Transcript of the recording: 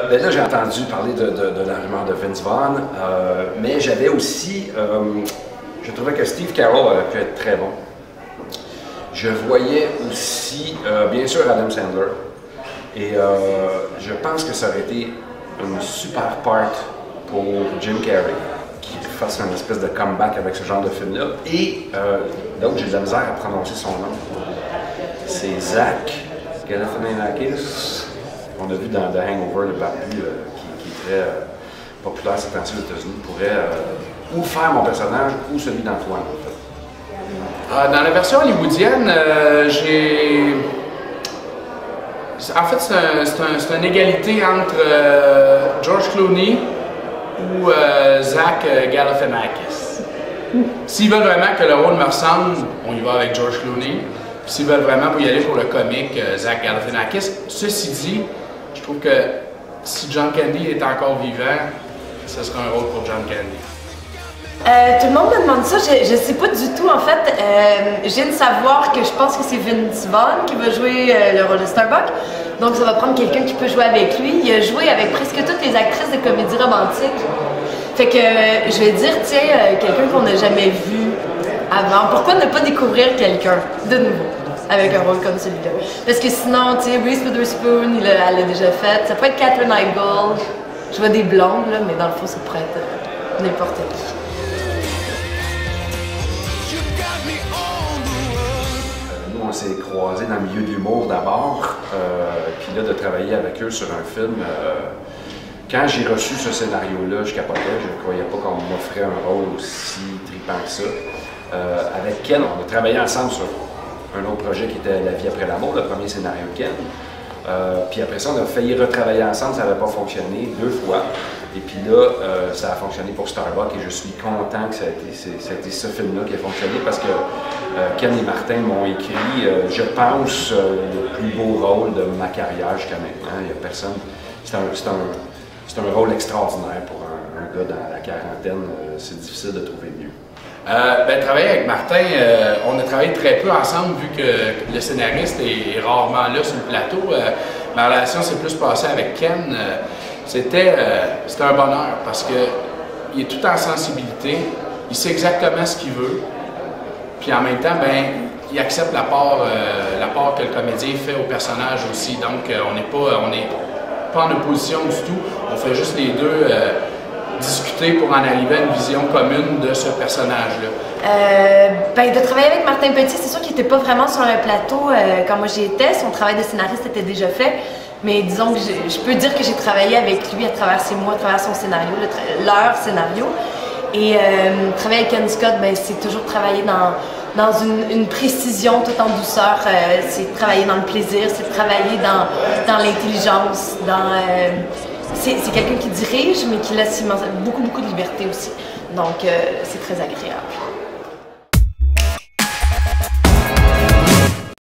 Ben là, j'ai entendu parler de la rumeur de Vince Vaughn, mais j'avais aussi, je trouvais que Steve Carell aurait pu être très bon. Je voyais aussi, bien sûr, Adam Sandler, et je pense que ça aurait été une super part pour Jim Carrey, qui fasse une espèce de comeback avec ce genre de film-là. Et là où j'ai de la misère à prononcer son nom, c'est Zach Galifianakis. On a vu dans The Hangover, le barbu, qui est très populaire ces temps-ci aux États-Unis, pourrait ou faire mon personnage ou celui d'Antoine, en fait. Dans la version hollywoodienne, En fait, c'est une égalité entre George Clooney ou Zach Galifianakis. S'ils veulent vraiment que le rôle me ressemble, on y va avec George Clooney. Puis s'ils veulent vraiment y aller pour le comique, Zach Galifianakis. Ceci dit, je trouve que si John Candy est encore vivant, ce serait un rôle pour John Candy. Tout le monde me demande ça, je sais pas du tout en fait. Je viens de savoir que je pense que c'est Vince Vaughn qui va jouer le rôle de Starbuck. Donc ça va prendre quelqu'un qui peut jouer avec lui. Il a joué avec presque toutes les actrices de comédie romantique. Fait que je vais dire, tiens, quelqu'un qu'on n'a jamais vu avant. Pourquoi ne pas découvrir quelqu'un de nouveau avec un rôle comme celui-là? Parce que sinon, tu sais, Reese Witherspoon, elle l'a déjà fait. Ça peut être Katherine Heigl. Je vois des blondes, là, mais dans le fond, ça pourrait être n'importe qui. On s'est croisés dans le milieu de l'humour d'abord, puis là de travailler avec eux sur un film. Quand j'ai reçu ce scénario-là, je capotais, je ne croyais pas qu'on m'offrait un rôle aussi trippant que ça. Avec Ken, on a travaillé ensemble sur un autre projet qui était La vie après l'amour, le premier scénario de Ken. Puis après ça, on a failli retravailler ensemble, ça n'avait pas fonctionné 2 fois. Et puis là, ça a fonctionné pour Starbuck et je suis content que ça a été ce film-là qui a fonctionné parce que Ken et Martin m'ont écrit, je pense, le plus beau rôle de ma carrière jusqu'à maintenant. Il n'y a personne. C'est un rôle extraordinaire pour un gars dans la quarantaine. C'est difficile de trouver mieux. Travailler avec Martin, on a travaillé très peu ensemble vu que le scénariste est rarement là sur le plateau. Ma relation s'est plus passée avec Ken. C'était un bonheur parce qu'il est tout en sensibilité, il sait exactement ce qu'il veut, puis en même temps, il accepte la part que le comédien fait au personnage aussi. Donc, on n'est pas en opposition du tout, on fait juste les deux discuter pour en arriver à une vision commune de ce personnage-là. De travailler avec Martin Petit, c'est sûr qu'il n'était pas vraiment sur un plateau quand moi j'y étais, son travail de scénariste était déjà fait. Mais disons que je peux dire que j'ai travaillé avec lui à travers ses mots, à travers son scénario, leur scénario. Et travailler avec Ken Scott, c'est toujours travailler dans une précision tout en douceur. C'est travailler dans le plaisir, c'est travailler dans l'intelligence, c'est quelqu'un qui dirige, mais qui laisse beaucoup de liberté aussi. Donc, c'est très agréable.